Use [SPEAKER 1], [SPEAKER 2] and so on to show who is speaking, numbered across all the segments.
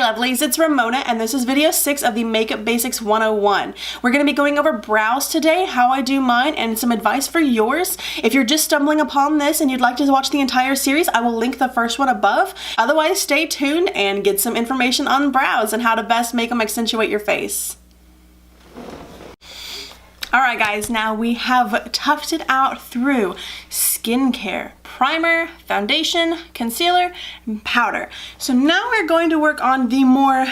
[SPEAKER 1] lovelies, it's Ramona and this is video 6 of the Makeup Basics 101. We're going to be going over brows today, how I do mine, and some advice for yours. If you're just stumbling upon this and you'd like to watch the entire series, I will link the first one above. Otherwise, stay tuned and get some information on brows and how to best make them accentuate your face. Alright guys, now we have toughed it out through skincare, primer, foundation, concealer, and powder. So now we're going to work on the more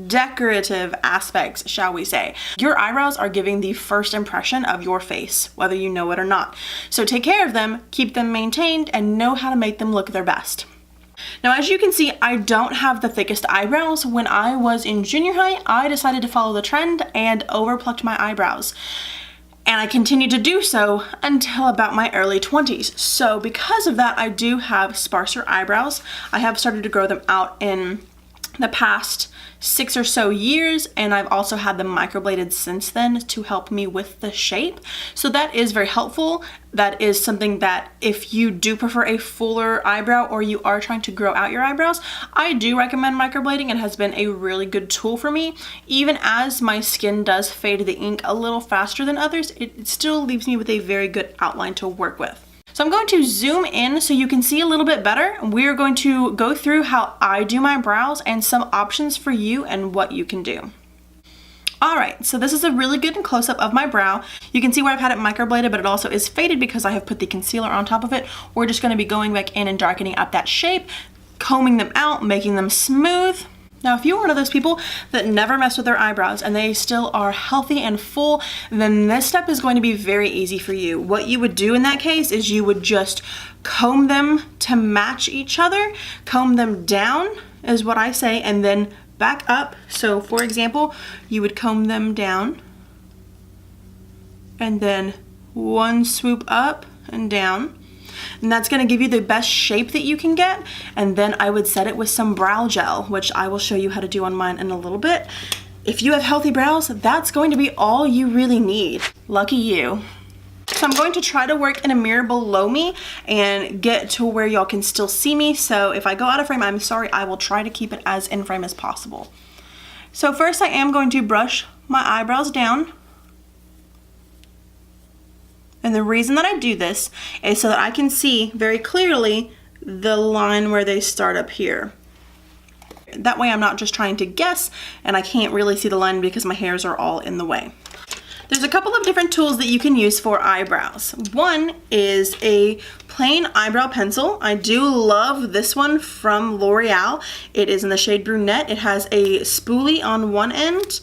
[SPEAKER 1] decorative aspects, shall we say. Your eyebrows are giving the first impression of your face, whether you know it or not. So take care of them, keep them maintained, and know how to make them look their best. Now, as you can see, I don't have the thickest eyebrows. When I was in junior high, I decided to follow the trend and overplucked my eyebrows. And I continued to do so until about my early 20s. So because of that, I do have sparser eyebrows. I have started to grow them out in the past 6 or so years, and I've also had them microbladed since then to help me with the shape. So that is very helpful. That is something that if you do prefer a fuller eyebrow or you are trying to grow out your eyebrows, I do recommend microblading. It has been a really good tool for me. Even as my skin does fade the ink a little faster than others, it still leaves me with a very good outline to work with. So I'm going to zoom in so you can see a little bit better. We're going to go through how I do my brows and some options for you and what you can do. Alright, so this is a really good close-up of my brow. You can see where I've had it microbladed, but it also is faded because I have put the concealer on top of it. We're just going to be going back in and darkening up that shape, combing them out, making them smooth. Now, if you're one of those people that never mess with their eyebrows and they still are healthy and full, then this step is going to be very easy for you. What you would do in that case is you would just comb them to match each other, comb them down is what I say, and then back up. So for example, you would comb them down and then one swoop up and down. And that's going to give you the best shape that you can get. And then I would set it with some brow gel, which I will show you how to do on mine in a little bit. If you have healthy brows, that's going to be all you really need. Lucky you. So I'm going to try to work in a mirror below me and get to where y'all can still see me. So if I go out of frame, I'm sorry. I will try to keep it as in frame as possible. So first I am going to brush my eyebrows down. And the reason that I do this is so that I can see very clearly the line where they start up here. That way I'm not just trying to guess and I can't really see the line because my hairs are all in the way. There's a couple of different tools that you can use for eyebrows. One is a plain eyebrow pencil. I do love this one from L'Oreal. It is in the shade Brunette. It has a spoolie on one end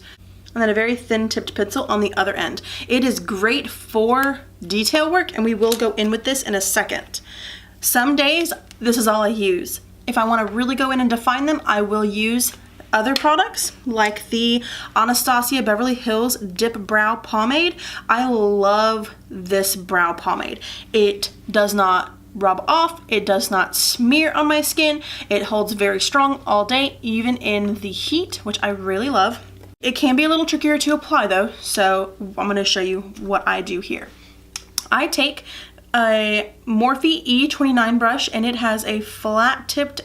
[SPEAKER 1] and then a very thin tipped pencil on the other end. It is great for detail work, and we will go in with this in a second. Some days, this is all I use. If I want to really go in and define them, I will use other products like the Anastasia Beverly Hills Dip Brow Pomade. I love this brow pomade. It does not rub off, it does not smear on my skin, it holds very strong all day, even in the heat, which I really love. It can be a little trickier to apply though, so I'm going to show you what I do here. I take a Morphe E29 brush and it has a flat tipped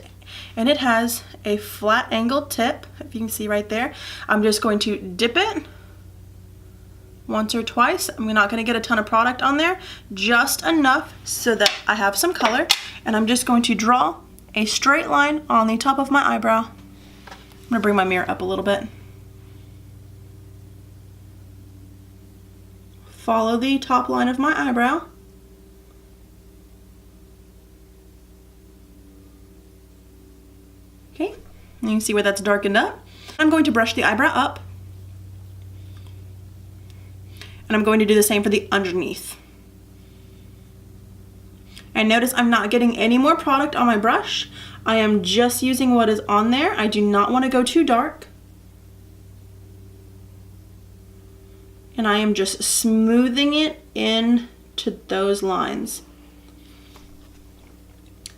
[SPEAKER 1] and it has a flat angled tip, if you can see right there. I'm just going to dip it once or twice. I'm not going to get a ton of product on there, just enough so that I have some color, and I'm just going to draw a straight line on the top of my eyebrow. I'm going to bring my mirror up a little bit. Follow the top line of my eyebrow. Okay, and you can see where that's darkened up. I'm going to brush the eyebrow up. And I'm going to do the same for the underneath. And notice I'm not getting any more product on my brush. I am just using what is on there. I do not want to go too dark. And I am just smoothing it into those lines.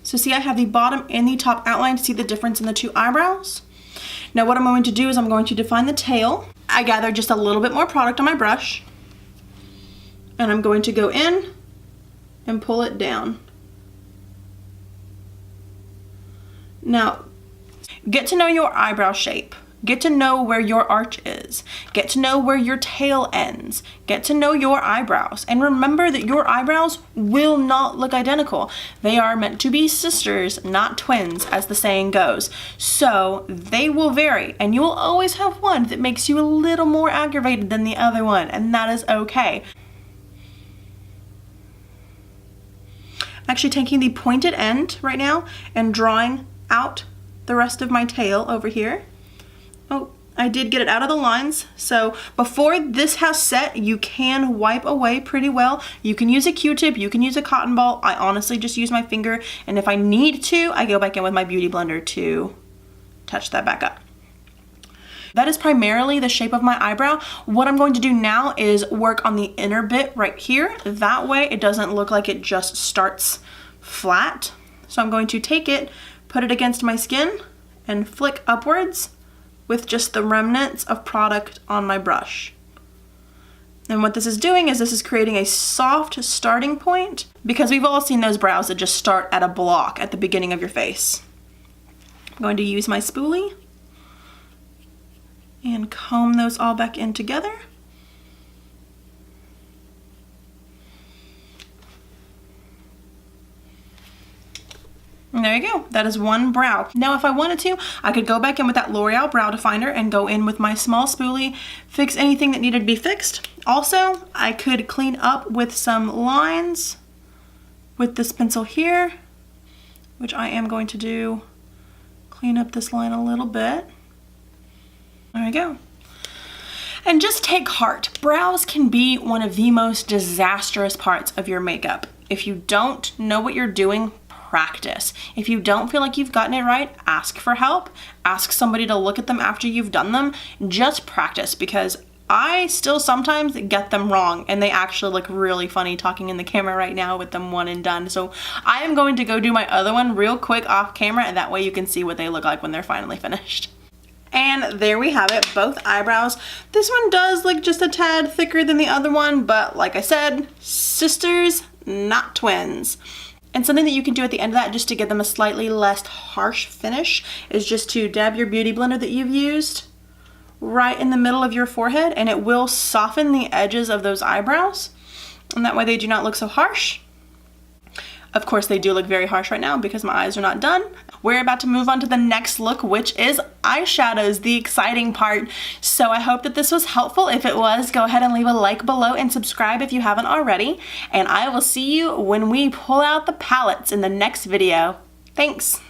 [SPEAKER 1] So see, I have the bottom and the top outline. See the difference in the two eyebrows? Now what I'm going to do is I'm going to define the tail. I gather just a little bit more product on my brush. And I'm going to go in and pull it down. Now, Get to know your eyebrow shape. Get to know where your arch is. Get to know where your tail ends. Get to know your eyebrows. And remember that your eyebrows will not look identical. They are meant to be sisters, not twins, as the saying goes. So they will vary, and you will always have one that makes you a little more aggravated than the other one, and that is okay. I'm actually taking the pointed end right now and drawing out the rest of my tail over here. Oh, I did get it out of the lines. So before this has set, you can wipe away pretty well. You can use a Q-tip, you can use a cotton ball. I honestly just use my finger, and if I need to, I go back in with my beauty blender to touch that back up. That is primarily the shape of my eyebrow. What I'm going to do now is work on the inner bit right here. That way it doesn't look like it just starts flat. So I'm going to take it, put it against my skin, and flick upwards with just the remnants of product on my brush. And what this is doing is this is creating a soft starting point, because we've all seen those brows that just start at a block at the beginning of your face. I'm going to use my spoolie and comb those all back in together. And there you go, that is one brow. Now if I wanted to, I could go back in with that L'Oreal brow definer and go in with my small spoolie, fix anything that needed to be fixed. Also, I could clean up with some lines with this pencil here, which I am going to do. Clean up this line a little bit. There we go. And just take heart. Brows can be one of the most disastrous parts of your makeup. If you don't know what you're doing, practice. If you don't feel like you've gotten it right, ask for help. Ask somebody to look at them after you've done them. Just practice, because I still sometimes get them wrong, and they actually look really funny talking in the camera right now with them one and done. So I am going to go do my other one real quick off camera, and that way you can see what they look like when they're finally finished. And there we have it, both eyebrows. This one does look just a tad thicker than the other one, but like I said, sisters, not twins. And something that you can do at the end of that, just to give them a slightly less harsh finish, is just to dab your beauty blender that you've used right in the middle of your forehead, and it will soften the edges of those eyebrows, and that way they do not look so harsh. Of course, they do look very harsh right now because my eyes are not done. We're about to move on to the next look, which is eyeshadows, the exciting part. So I hope that this was helpful. If it was, go ahead and leave a like below and subscribe if you haven't already. And I will see you when we pull out the palettes in the next video. Thanks.